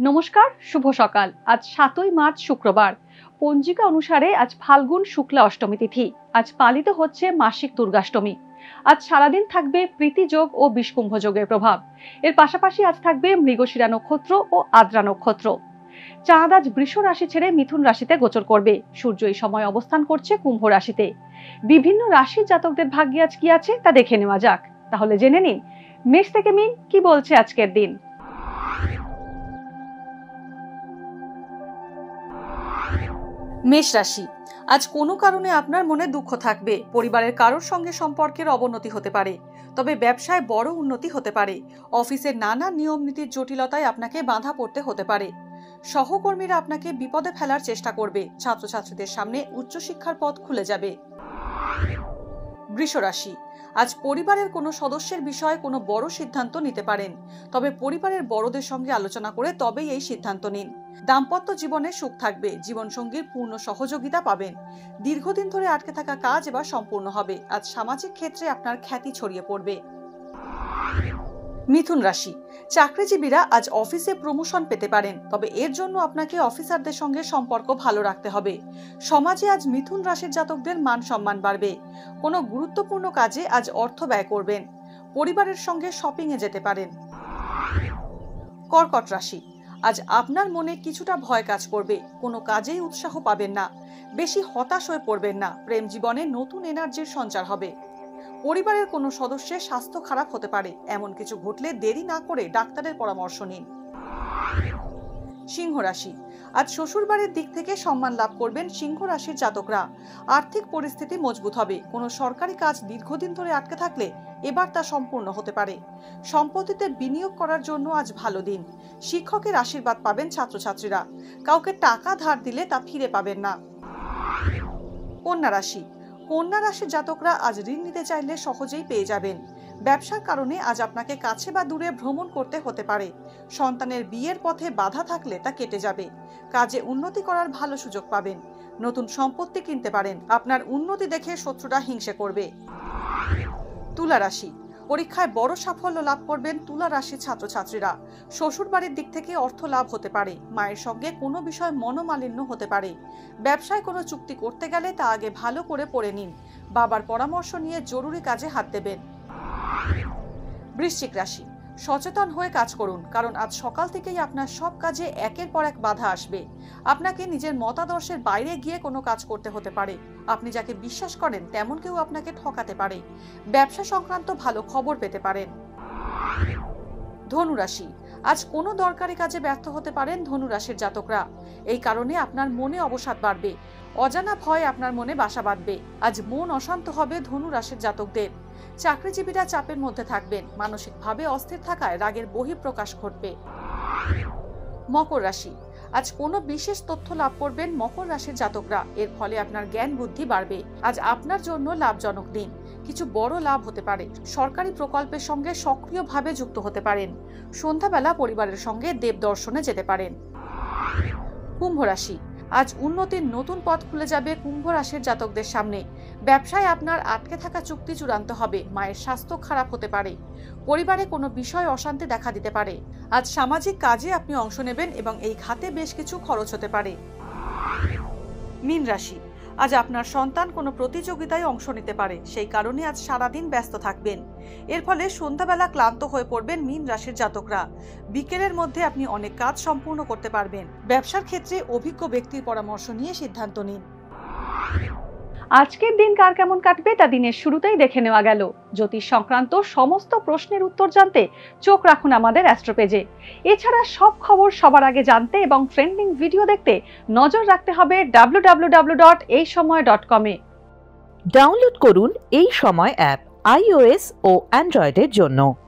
নমস্কার, শুভ সকাল। আজ ৭ই মার্চ শুক্রবার। পঞ্জিকা অনুসারে আজ ফাল্গুন শুক্লা অষ্টমী তিথি। আজ পালিত হচ্ছে মাসিক দুর্গাষ্টমী। আজ সারাদিন থাকবে প্রীতিযোগ ও বিষকুম্ভ যোগের প্রভাব। এর পাশাপাশি আজ থাকবে মৃগশিরা নক্ষত্র ও আদ্রা নক্ষত্র। চাঁদ আজ বৃষ রাশি ছেড়ে মিথুন রাশিতে গোচর করবে। সূর্য এই সময় অবস্থান করছে কুম্ভ রাশিতে। বিভিন্ন রাশির জাতকদের ভাগ্যে আজ কি আছে তা দেখে নেওয়া যাক। তাহলে জেনে নিন মেষ থেকে মিন কি বলছে আজকের দিন। মেষ রাশি, আজ কোনো কারণে আপনার মনে দুঃখ থাকবে। পরিবারের কারোর সঙ্গে সম্পর্কের অবনতি হতে পারে, তবে ব্যবসায় বড় উন্নতি হতে পারে। অফিসের নানা নিয়ম নীতির জটিলতায় আপনাকে বাধা পড়তে হতে পারে। সহকর্মীরা আপনাকে বিপদে ফেলার চেষ্টা করবে। ছাত্রছাত্রীদের সামনে উচ্চশিক্ষার পথ খুলে যাবে। বৃষ রাশি, আজ পরিবারের কোনো সদস্যের বিষয়ে কোনো বড় সিদ্ধান্ত নিতে পারেন, তবে পরিবারের বড়দের সঙ্গে আলোচনা করে তবেই এই সিদ্ধান্ত নিন। দাম্পত্য জীবনে সুখ থাকবে। জীবনসঙ্গীর পূর্ণ সহযোগিতা পাবেন। দীর্ঘদিন ধরে আটকে থাকা কাজ এবার সম্পূর্ণ হবে। আজ সামাজিক ক্ষেত্রে আপনার খ্যাতি ছড়িয়ে পড়বে। মিথুন রাশি, চাকরিজীবীরা আজ অফিসে প্রমোশন পেতে পারেন, তবে এর জন্য আপনাকে অফিসারদের সঙ্গে সম্পর্ক ভালো রাখতে হবে। সমাজে আজ মিথুন রাশির জাতকদের মান সম্মান বাড়বে। কোনো গুরুত্বপূর্ণ কাজে আজ অর্থ ব্যয় করবেন। পরিবারের সঙ্গে শপিং এ যেতে পারেন। কর্কট রাশি, আজ আপনার মনে কিছুটা ভয় কাজ করবে। কোনো কাজেই উৎসাহ পাবেন না। বেশি হতাশ হয়ে পড়বেন না। প্রেম জীবনে নতুন এনার্জির সঞ্চার হবে। পরিবারের কোনো সদস্যের স্বাস্থ্য খারাপ হতে পারে। এমন কিছু ঘটলে দেরি না করে ডাক্তারের পরামর্শ নিন। সিংহ রাশি, আজ শ্বশুরবাড়ির দিক থেকে সম্মান লাভ করবেন সিংহ রাশির জাতকরা। আর্থিক পরিস্থিতি মজবুত হবে। কোনো সরকারি কাজ দীর্ঘদিন ধরে আটকে থাকলে এবার তা সম্পূর্ণ হতে পারে। সম্পত্তিতে বিনিয়োগ করার জন্য আজ ভালো দিন। শিক্ষকের আশীর্বাদ পাবেন ছাত্রছাত্রীরা। কাউকে টাকা ধার দিলে তা ফিরে পাবেন না। কন্যা রাশি, কন্যা রাশির জাতকরা আজ ঋণ নিতে চাইলে সহজেই পেয়ে যাবেন। ব্যবসার কারণে আজ আপনাকে কাছে বা দূরে ভ্রমণ করতে হতে পারে। সন্তানের বিয়ের পথে বাধা থাকলে তা কেটে যাবে। কাজে উন্নতি করার ভালো সুযোগ পাবেন। নতুন সম্পত্তি কিনতে পারেন। আপনার উন্নতি দেখে শত্রুরা হিংসে করবে। তুলা রাশি, পরীক্ষায় বড় সাফল্য লাভ করবেন তুলা রাশির ছাত্রছাত্রীরা। শ্বশুর বাড়ির দিক থেকে অর্থ লাভ হতে পারে। মায়ের সঙ্গে কোনো বিষয় মনোমালিন্য হতে পারে। ব্যবসায় কোনো চুক্তি করতে গেলে তা আগে ভালো করে পড়ে নিন। বাবার পরামর্শ নিয়ে জরুরি কাজে হাত দেবেন। বৃশ্চিক রাশি, সচেতন হয়ে কাজ করুন, কারণ আজ সকাল থেকেই আপনার সব কাজে একের পর এক বাধা আসবে। আপনাকে নিজের মতাদর্শের বাইরে গিয়ে কোনো কাজ করতে হতে পারে। আপনি যাকে বিশ্বাস করেন তেমন কেউ আপনাকে ঠকাতে পারে। ব্যবসা সংক্রান্ত ভালো খবর পেতে পারেন। ধনু রাশি, আজ কোনো দরকারি কাজে ব্যর্থ হতে পারেন ধনু রাশির জাতকরা। এই কারণে আপনার মনে অবসাদ বাড়বে। অজানা ভয় আপনার মনে বাসা বাঁধবে। আজ মন অশান্ত হবে ধনু রাশির জাতকদের। চাকরিজীবীরা চাপের মধ্যে থাকবেন। মানসিকভাবে অস্থির থাকায় রাগের বহিঃপ্রকাশ ঘটবে। মকর রাশি, আজ কোনো বিশেষ তথ্য লাভ করবেন মকর রাশির জাতকরা। এর ফলে আপনার জ্ঞান বুদ্ধি বাড়বে। আজ আপনার জন্য লাভজনক দিন। কিছু বড় লাভ হতে পারে। সরকারি প্রকল্পের সঙ্গে সক্রিয়ভাবে যুক্ত হতে পারেন। সন্ধ্যাবেলা পরিবারের সঙ্গে দেব দর্শনে যেতে পারেন। কুম্ভ রাশি, আজ উন্নতির নতুন পথ খুলে যাবে কুম্ভ রাশির জাতকদের সামনে। ব্যবসায় আপনার আটকে থাকা চুক্তি চূড়ান্ত হবে। মায়ের স্বাস্থ্য খারাপ হতে পারে। পরিবারে কোনো বিষয় অশান্তি দেখা দিতে পারে। আজ সামাজিক কাজে আপনি অংশ নেবেন এবং এই খাতে বেশ কিছু খরচ হতে পারে। মীন রাশি, আজ আপনার সন্তান কোনো প্রতিযোগিতায় অংশ নিতে পারে। সেই কারণে আজ সারাদিন ব্যস্ত থাকবেন। এর ফলে সন্ধ্যাবেলা ক্লান্ত হয়ে পড়বেন মীন রাশির জাতকরা। বিকেলের মধ্যে আপনি অনেক কাজ সম্পূর্ণ করতে পারবেন। ব্যবসার ক্ষেত্রে অভিজ্ঞ ব্যক্তির পরামর্শ নিয়ে সিদ্ধান্ত নিন। আজকের দিন কার কেমন কাটবে তা দিনের শুরুতেই দেখে নেওয়া গেল। জ্যোতিষ সংক্রান্ত সমস্ত প্রশ্নের উত্তর জানতে চোখ রাখুন আমাদের অ্যাস্ট্রো পেজে। এছাড়া সব খবর সবার আগে জানতে এবং ট্রেন্ডিং ভিডিও দেখতে নজর রাখতে হবে www.eisomay.com এ। ডাউনলোড করুন এই সময় অ্যাপ iOS ও অ্যান্ড্রয়েডের জন্য।